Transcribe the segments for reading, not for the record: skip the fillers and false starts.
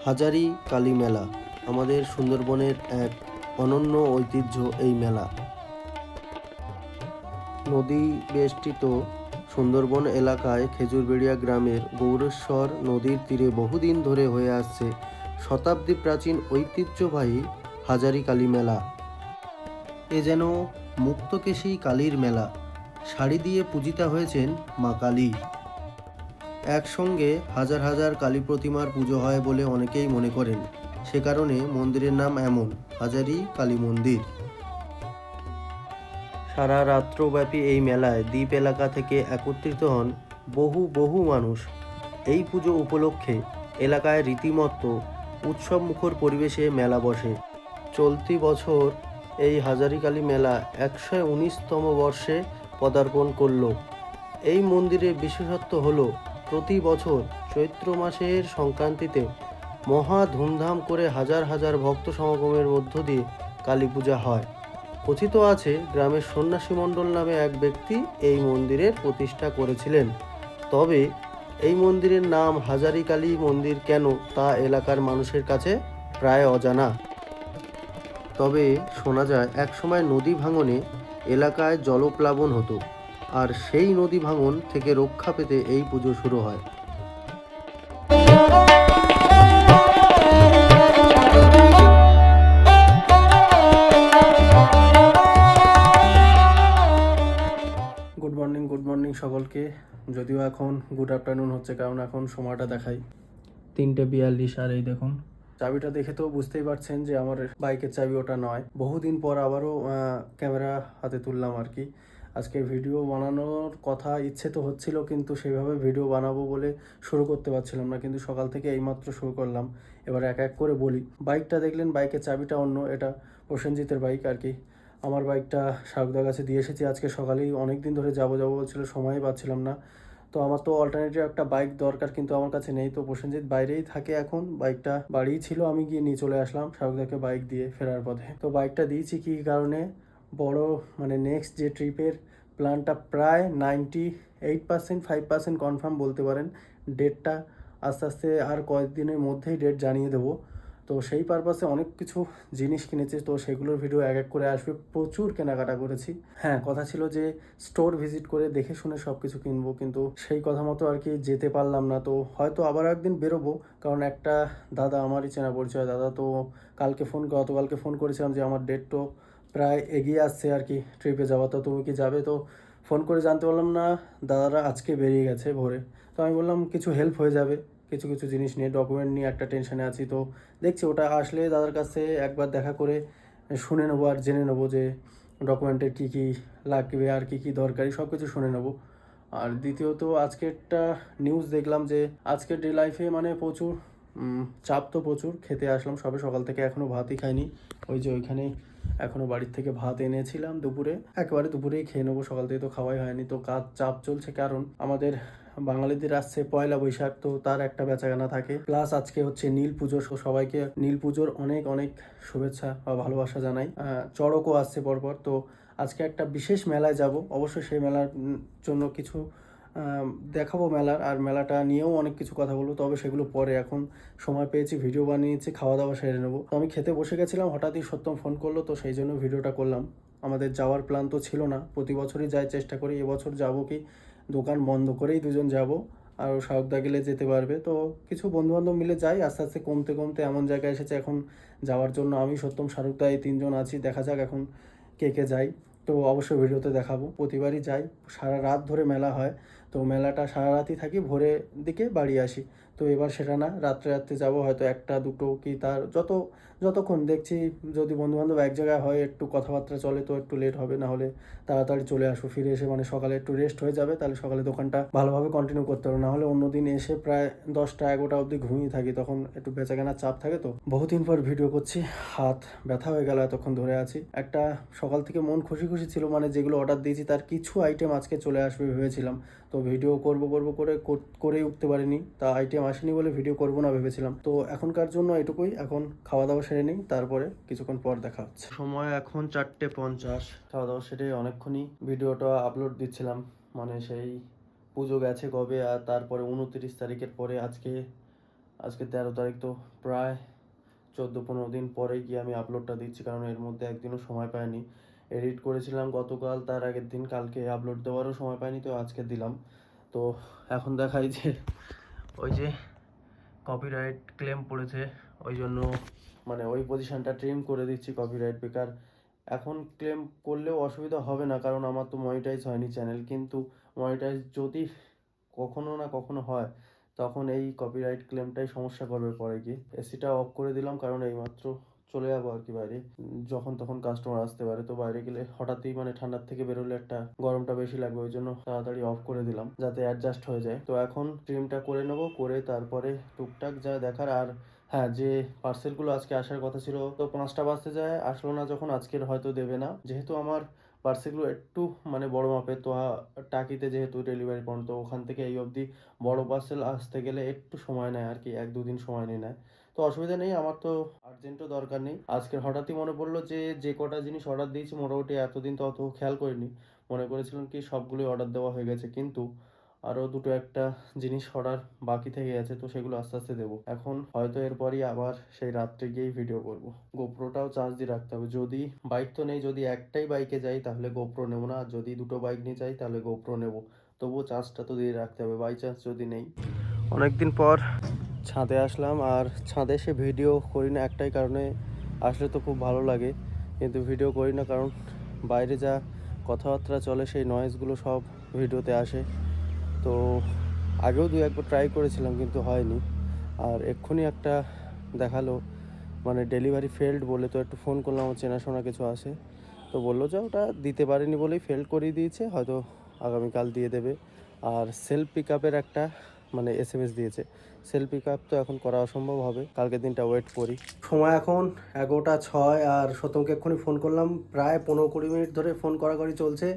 হাজারি কালী মেলা আমাদের সুন্দরবনের এক অনন্য ঐতিহ্য। এই মেলা নদী বেষ্টিত সুন্দরবন এলাকায় খেজুরবেড়িয়া গ্রামের গৌরেশ্বর নদীর তীরে বহুদিন ধরে হয়ে আসছে শতাব্দী প্রাচীন ঐতিহ্যবাহী হাজারি কালী মেলা। এ যেন মুক্তকেশী কালীর মেলা। শাড়ি দিয়ে পূজিতা হয়েছেন মা কালী। একসঙ্গে হাজার হাজার কালী প্রতিমার পুজো হয় বলে অনেকেই মনে করেন। সে কারণে মন্দিরের নাম এমন, হাজারি কালী মন্দির। সারা রাত্রব্যাপী এই মেলায় দ্বীপ এলাকা থেকে একত্রিত হন বহু বহু মানুষ। এই পুজো উপলক্ষে এলাকায় রীতিমতো উৎসবমুখর পরিবেশে মেলা বসে। চলতি বছর এই হাজারি কালী মেলা 119তম বর্ষে পদার্পণ করল। এই মন্দিরের বিশেষত্ব হলো প্রতি বছর চৈত্র মাসের সংক্রান্তিতে মহা ধুমধাম করে হাজার হাজার ভক্ত সমাগমের মধ্য দিয়ে কালী পূজা হয়। কথিত আছে গ্রামের সন্ন্যাসী মণ্ডল নামে এক ব্যক্তি এই মন্দিরের প্রতিষ্ঠা করেছিলেন। তবে এই মন্দিরের নাম হাজারি কালী মন্দির কেন তা এলাকার মানুষের কাছে প্রায় অজানা। তবে শোনা যায় একসময় নদী ভাঙনে এলাকায় জলপ্লাবন হতো, আর সেই নদী ভাঙন থেকে রক্ষা পেতে এই পুজো শুরু হয়। গুড মর্নিং সকলকে। যদিও এখন গুড আফটারনুন হচ্ছে, কারণ এখন সময়টা দেখাই 3:42। আর এই দেখুন চাবিটা দেখে তো বুঝতেই পারছেন যে আমার বাইকের চাবি ওটা নয়। বহুদিন পর আবারও ক্যামেরা হাতে তুললাম আর কি। আজকে ভিডিও বানানোর কথা ইচ্ছে তো হচ্ছিল, কিন্তু সেভাবে ভিডিও বানাবো বলে শুরু করতে পারছিলাম না। কিন্তু সকাল থেকে এইমাত্র শুরু করলাম। এবার এক এক করে বলি। বাইকটা দেখলেন, বাইকের চাবিটা অন্য, এটা প্রসেনজিতের বাইক আর কি। আমার বাইকটা শারদার কাছে দিয়ে এসেছি আজকে সকালেই। অনেক দিন ধরে যাবো বলছিল, সময়ই পাচ্ছিলাম না। তো আমার তো অল্টারনেটিভ একটা বাইক দরকার, কিন্তু আমার কাছে নেই। তো প্রসেনজিৎ বাইরেই থাকে এখন, বাইকটা বাড়িই ছিল, আমি গিয়ে নিয়ে চলে আসলাম শারদাকে বাইক দিয়ে ফেরার পথে। তো বাইকটা দিয়েছি কী কারণে, বড় মানে নেক্সট যে ট্রিপের প্ল্যানটা প্রায় 98%, 5% কনফার্ম বলতে পারেন। ডেটটা আস্তে আস্তে আর কয়েকদিনের মধ্যেই ডেট জানিয়ে দেবো। তো সেই পারপাসে অনেক কিছু জিনিস কিনেছি, তো সেগুলোর ভিডিও এক এক করে আসবে। প্রচুর কেনাকাটা করেছি। হ্যাঁ, কথা ছিল যে স্টোর ভিজিট করে দেখে শুনে সব কিছু কিনবো, কিন্তু সেই কথা মতো আর কি যেতে পারলাম না। তো হয়তো আবার একদিন বেরোবো, কারণ একটা দাদা, আমারই চেনা পরিচয় দাদা, তো গতকালকে ফোন করেছিলাম যে আমার ডেট তো প্রায় এগিয়ে আসছে আর কি ট্রিপে যাওয়া, তো তুমি কি যাবে? তো ফোন করে জানতে পারলাম না দাদারা আজকে বেরিয়ে গেছে ভোরে। তো আমি বললাম কিছু হেল্প হয়ে যাবে, কিছু কিছু জিনিস নিয়ে, ডকুমেন্ট নিয়ে একটা টেনশনে আছি। তো দেখছি ওটা আসলে দাদার কাছে একবার দেখা করে শুনে নেবো আর জেনে নেবো যে ডকুমেন্টের কী কী লাগবে আর কী কী দরকারি, সব কিছু শুনে নেবো। আর দ্বিতীয়ত আজকেরটা নিউজ দেখলাম যে আজকের ডে লাইফে মানে প্রচুর চাপ, তো প্রচুর। খেতে আসলাম সবে সকাল থেকে, এখনও ভাতই খাইনি। ওই যে ওইখানে এখনও বাড়ির থেকে ভাত এনেছিলাম দুপুরে, একেবারে দুপুরেই খেয়ে নেবো, সকাল থেকে তো খাওয়াই হয়নি। তো কাজ চাপ চলছে, কারণ আমাদের বাঙালিদের আসছে পয়লা বৈশাখ, তো তার একটা বেচাকেনা থাকে। প্লাস আজকে হচ্ছে নীল পুজো, সবাইকে নীল পুজোর অনেক অনেক শুভেচ্ছা বা ভালোবাসা জানাই। চড়কও আসছে পরপর। তো আজকে একটা বিশেষ মেলায় যাব, অবশ্যই সেই মেলার জন্য কিছু দেখাবো মেলার, আর মেলাটা নিয়েও অনেক কিছু কথা বলবো। তবে সেগুলো পরে, এখন সময় পেয়েছি, ভিডিও বানিয়েছি, খাওয়া দাওয়া সেরে নেবো। তো আমি খেতে বসে গেছিলাম, হঠাৎই সত্যম ফোন করলো, তো সেই জন্য ভিডিওটা করলাম। আমাদের যাওয়ার প্ল্যান তো ছিল না, প্রতি বছরই যাই চেষ্টা করি। এবছর যাবো কি দোকান বন্ধ করেই দুজন যাব, আর শারদা গেলে যেতে পারবে। তো কিছু বন্ধুবান্ধব মিলে যাই, আস্তে আস্তে কমতে কমতে এমন জায়গায় এসেছে এখন যাওয়ার জন্য। আমি সত্যম শারদা এই তিনজন আছি, দেখা যাক এখন কে কে যাই। তো অবশ্যই ভিডিওতে দেখাবো। প্রতিবারই যাই, সারা রাত ধরে মেলা হয়, তো মেলাটা সারা রাতই থাকি, ভোরের দিকে বাড়ি আসি। তো এবার সেটা না, রাত্রে রাত্রে যাবো, হয়তো 1টা 2টো কি তার যতক্ষণ দেখছি, যদি বন্ধুবান্ধব এক জায়গায় হয়, একটু কথাবার্তা চলে, তো একটু লেট হবে। না হলে তাড়াতাড়ি চলে আসবো, ফিরে এসে মানে সকালে একটু রেস্ট হয়ে যাবে, তাহলে সকালে দোকানটা ভালোভাবে কন্টিনিউ করতে পারবো। না হলে অন্যদিন এসে প্রায় 10টা 11টা অবধি ঘুমিয়ে থাকি, তখন একটু বেচাকেনার চাপ থাকে। তো বহুদিন পর ভিডিও করছি, হাত ব্যথা হয়ে গেল, এতক্ষণ ধরে আছি। একটা সকাল থেকে মন খুশি খুশি ছিল, মানে যেগুলো অর্ডার দিয়েছি তার কিছু আইটেম আজকে চলে আসবে ভেবেছিলাম। তো ভিডিও করবো করেই উঠতে পারিনি, তা আইটেম আসেনি বলে ভিডিও করবো না ভেবেছিলাম। তো এখনকার জন্য এটুকুই, এখন খাওয়া দাওয়া সেরে নিই, তারপরে কিছুক্ষণ পর দেখা হচ্ছে। সময় এখন 4:50, খাওয়া দাওয়া সেরে অনেকক্ষণই ভিডিওটা আপলোড দিচ্ছিলাম। মানে সেই পুজো গেছে কবে, আর তারপরে 29 তারিখের পরে আজকে আজকে 13 তারিখ, তো প্রায় 14-15 দিন পরে গিয়ে আমি আপলোডটা দিচ্ছি, কারণ এর মধ্যে একদিনও সময় পাইনি। এডিট করেছিলাম গতকাল, তার আগের দিন, কালকে আপলোড দেওয়ারও সময় পাইনি, তো আজকে দিলাম। তো এখন দেখাই যে ওই যে কপিরাইট ক্লেম পড়েছে, ওই জন্য মানে ওই পজিশনটা ট্রিম করে দিচ্ছি। কপিরাইট বেকার এখন ক্লেম করলেও অসুবিধা হবে না, কারণ আমার তো মনিটাইজ হয়নি চ্যানেল, কিন্তু মনিটাইজ যদি কখনো না কখনো হয় তখন এই কপিরাইট ক্লেমটাই সমস্যা করবে পরে গিয়ে। এসিটা অফ করে দিলাম, কারণ এইমাত্র চলে যাবো আর কি বাইরে, যখন তখন কাস্টমার আসতে পারে। তো বাইরে গেলে হঠাৎই মানে ঠান্ডার থেকে বেরোলে একটা গরমটা বেশি লাগবে, ওই জন্য তাড়াতাড়ি অফ করে দিলাম যাতে অ্যাডজাস্ট হয়ে যায়। তো এখন ট্রিমটা করে নেবো, করে তারপরে টুকটাক যা দেখার। আর হ্যাঁ, যে পার্সেলগুলো আজকে আসার কথা ছিল, তো 5টা বাজতে যায় আসলো না যখন, আজকের হয়তো দেবে না, যেহেতু আমার পার্সেলগুলো একটু মানে বড় মাপের। তো টাকিতে যেহেতু ডেলিভারি পয়েন্ট, তো ওখান থেকে এই অবধি বড় পার্সেল আসতে গেলে একটু সময় নেয় আর কি, 1-2 দিন সময় নিয়ে নেয়। তো অসুবিধা নেই, আমার তো আর্জেন্টও দরকার নেই। আজকে হঠাৎই মনে পড়লো যে কটা জিনিস অর্ডার দিয়েছি, মোটামুটি এতদিন তো অত খেয়াল করিনি, মনে করেছিলাম কি সবগুলোই অর্ডার দেওয়া হয়ে গেছে, কিন্তু আরও দুটো একটা জিনিস অর্ডার বাকি থেকে গেছে, তো সেগুলো আস্তে আস্তে দেবো। এখন হয়তো এরপরই আবার সেই রাত্রে গিয়েই ভিডিও করব। গোপ্রোটাও চার্জ দিয়ে রাখতে হবে, যদি বাইক তো নেই, যদি একটাই বাইকে যাই তাহলে গোপ্রো নেবো না, আর যদি দুটো বাইক নিয়ে যাই তাহলে গোপ্রো নেবো। তবুও চার্জটা তো দিয়ে রাখতে হবে, বাই চান্স যদি নেই। অনেকদিন পর ছাদে আসলাম, আর ছাদে এসে ভিডিও করি না একটাই কারণে, আসলে তো খুব ভালো লাগে কিন্তু ভিডিও করি না, কারণ বাইরে যা কথাবার্তা চলে সেই নয়েজগুলো সব ভিডিওতে আসে। তো আগেও 2-1বার ট্রাই করেছিলাম কিন্তু হয়নি। আর এক্ষুনি একটা দেখালো মানে ডেলিভারি ফেল্ড বলে, তো একটু ফোন করলাম, আমার চেনাশোনা কিছু আছে, তো বললো যে ওটা দিতে পারেনি বলেই ফেল্ড করিয়ে দিয়েছে, হয়তো আগামীকাল দিয়ে দেবে। আর সেলফ পিক আপের একটা মানে SMS দিয়েছে, সেলফ পিক আপ তো এখন করা অসম্ভব হবে, কালকের দিনটা ওয়েট করি। সময় এখন 11টা 6, আর সত্যমকে এক্ষুনি ফোন করলাম, প্রায় 15-20 মিনিট ধরে ফোন করাকরি চলছে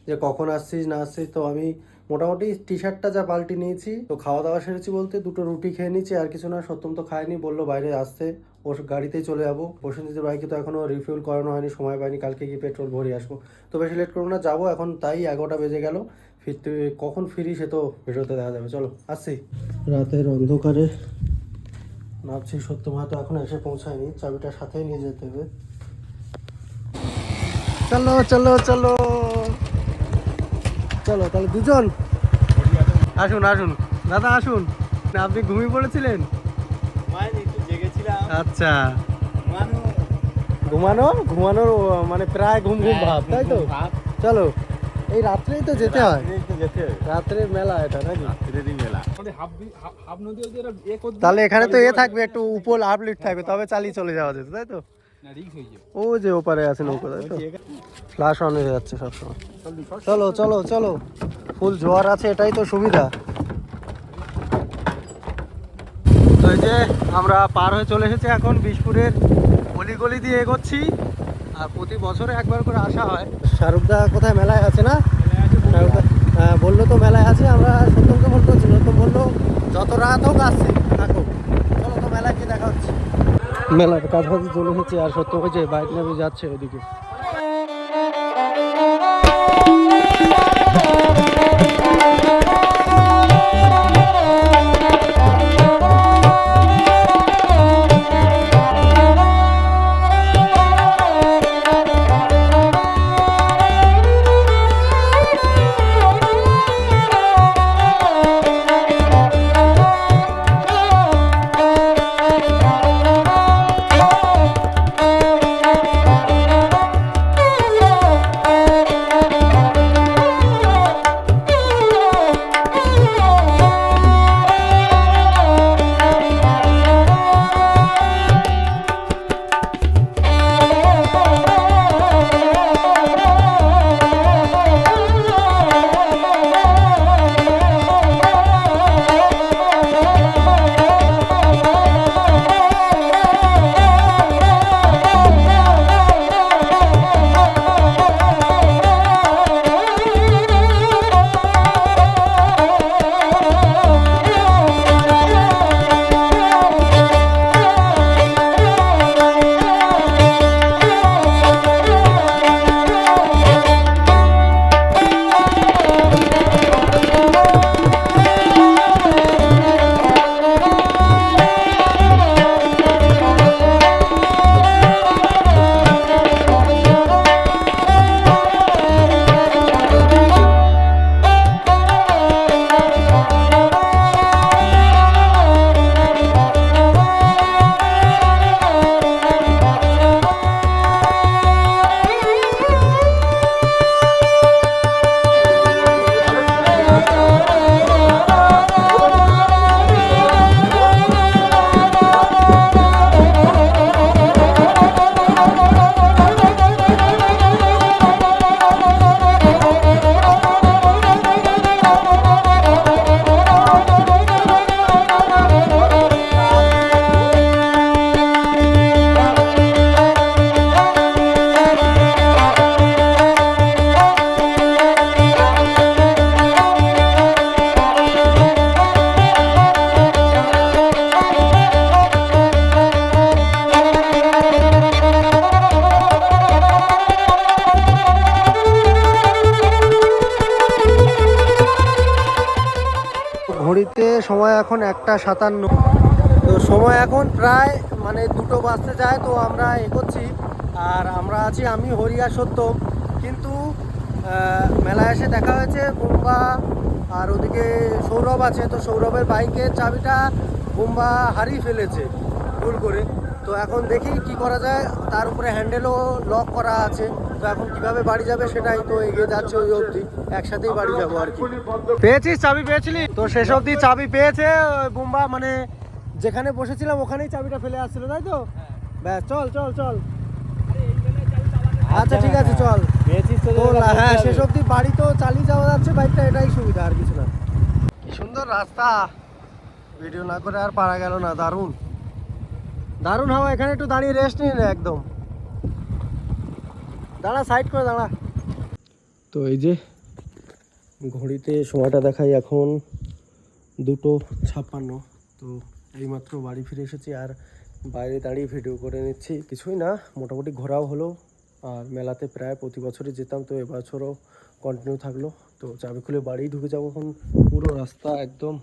যে কখন আসছিস না আসছিস। তো আমি মোটামুটি টি শার্টটা যা পাল্টে নিয়েছি, তো খাওয়া দাওয়া সেরেছি বলতে 2টো রুটি খেয়ে নিয়েছি, আর কিছু না। সত্যম তো খায়নি, বললো বাইরে আসতে, ওর গাড়িতেই চলে যাবো। প্রসেনজিতের বাইকে তো এখনও রিফিউল করানো হয়নি, সময় পাইনি, কালকে গিয়ে পেট্রোল ভরিয়ে আসবো। তো বেশি লেট করবো না, যাবো এখন, তাই 11টা বেজে গেল। ফিরতে কখন ফিরি সে তো ভিডিওতে দেখা যাবে, চলো আসছি। রাতের অন্ধকারে ভাবছি সত্যম হয়তো এখন এসে পৌঁছায়নি, চাবিটা সাথেই নিয়ে যেতে হবে। চলো চলো চলো চলো তাহলে দুজন আসুন আসুন দাদা আসুন। না আপনি ঘুমিয়ে পড়েছিলেন? আচ্ছা, ঘুমানোর মানে প্রায় ঘুম ঘুম ভাব, তাই তো? চলো, এই রাত্রেই তো যেতে হয়, রাত্রের মেলা এটা নাকি? তাহলে এখানে তো থাকবে, একটু উপর আপলিফট থাকবে, তবে চালিয়ে চলে যাওয়া যেত, তাই তো? ও যে ওপারে আছে নৌকা, তাই তো? ফ্ল্যাশ অন হয়ে যাচ্ছে সবসময়। চলো চলো চলো, ফুল জোয়ার আছে, এটাই তো সুবিধা। তো এই যে আমরা পার হয়ে চলে এসেছি এখন বিশপুরের গলি দিয়ে এগোচ্ছি, আর প্রতি বছরে একবার করে আসা হয়। শাহরুখদা কোথায় মেলায় আছে না? শাহরুখদা হ্যাঁ বললো তো মেলায় আছে। আমরা সত্যমকে ফোন করছি, সত্যম বললো যত রাত হোক আসছি, থাকো। চলো তো মেলায় গিয়ে দেখা হচ্ছে। মেলার কাছাকাছি চলে এসেছি, আর সত্যম হয়েছে বাইক নেমে যাচ্ছে ওইদিকে। সময় এখন 1:57। তো সময় এখন প্রায় মানে 2টো বাজতে যায়। তো আমরা এগোচ্ছি, আর আমরা আছি আমি হরিয়া সত্যম। কিন্তু মেলায় এসে দেখা হয়েছে বুম্বা আর ওদিকে সৌরভ আছে। তো সৌরভের বাইকের চাবিটা বুম্বা হারিয়ে ফেলেছে ভুল করে। তো এখন দেখি কি করা যায়, তার উপরে হ্যান্ডেলও লক করা আছে। তো এখন কিভাবে বাড়ি যাবে সেটাই তো এগিয়ে যাচ্ছে ওই অবধি, একসাথেই বাড়ি যাবো আর কি। পেয়েছিস চাবি? পেয়েছিলি? তো শেষ অবধি চাবি পেয়েছে বুম্বা, মানে যেখানে বসেছিলাম ওখানেই চাবিটা ফেলে আসছিল, তাই তো? ব্যাস, চল চল চল। আচ্ছা ঠিক আছে, চল। হ্যাঁ, শেষ অবধি বাড়ি তো চালিয়ে যাওয়া যাচ্ছে বাইকটা, এটাই সুবিধা, আর কিছু না। কি সুন্দর রাস্তা, ভিডিও না করে আর পারা গেল না। দারুণ দারুণ হাওয়া। এখানে একটু দাঁড়িয়ে রেস্ট নিয়ে নে একদম। দাঁড়া, সাইড করে দাঁড়া। তো এই যে ঘড়িতে সময়টা দেখাই এখন 2:56। তো এইমাত্র বাড়ি ফিরে এসেছি, আর বাইরে দাঁড়িয়ে ভিডিও করে নিচ্ছি। কিছুই না, মোটামুটি ঘোরাও হলো। আর মেলাতে প্রায় প্রতি বছরই যেতাম, তো এবছরও কন্টিনিউ থাকলো। তো চাবি খুলে বাড়ি ঢুকে যাবো। এখন পুরো রাস্তা একদম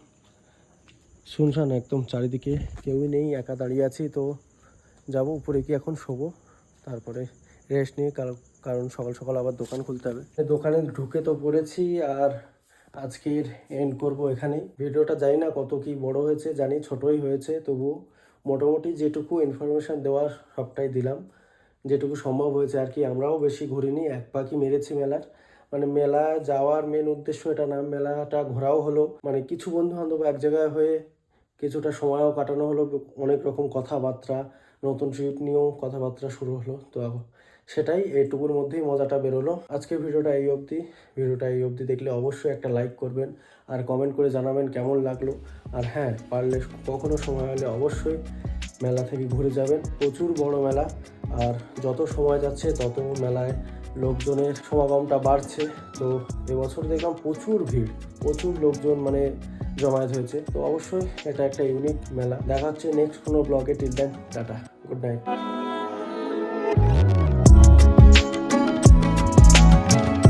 শুনশান, একদম চারিদিকে কেউই নেই, একা দাঁড়িয়ে আছি। তো যাব উপরে, কি এখন শোবো, তারপরে রেস্ট নিয়ে কারণ সকাল সকাল আবার দোকান খুলতে হবে। দোকানে ঢুকে তো পড়েছি, আর আজকের এন্ড করব এখানেই। ভিডিওটা জানি না কত কি বড় হয়েছে, জানি ছোটই হয়েছে, তবু মোটামুটি যেটুকু ইনফরমেশান দেওয়ার সবটাই দিলাম, যেটুকু সম্ভব হয়েছে আর কি। আমরাও বেশি ঘুরিনি, এক পাখি মেরেছি মেলার। মানে মেলা যাওয়ার মেন উদ্দেশ্য এটা না, মেলাটা ঘোরাও হলো, মানে কিছু বন্ধু বান্ধব এক জায়গায় হয়ে কিছুটা সময়ও কাটানো হলো, অনেক রকম কথাবার্তা, নতুন ট্রিপ নিয়েও কথাবার্তা শুরু হলো। তো সেটাই, এইটুকুর মধ্যেই মজাটা বেরোলো। আজকের ভিডিওটা এই অবধি দেখলে অবশ্যই একটা লাইক করবেন, আর কমেন্ট করে জানাবেন কেমন লাগলো। আর হ্যাঁ, পারলে কখনো সময় হলে অবশ্যই মেলা থেকে ঘুরে যাবেন। প্রচুর বড় মেলা, আর যত সময় যাচ্ছে তত মেলায় লোকজনের সমাগমটা বাড়ছে। তো এবছর দেখলাম প্রচুর ভিড়, প্রচুর লোকজন মানে জমায়েত হয়েছে। তো অবশ্যই এটা একটা ইউনিক মেলা। দেখা হচ্ছে নেক্সট কোনো ব্লগে। Till then, tata, good night.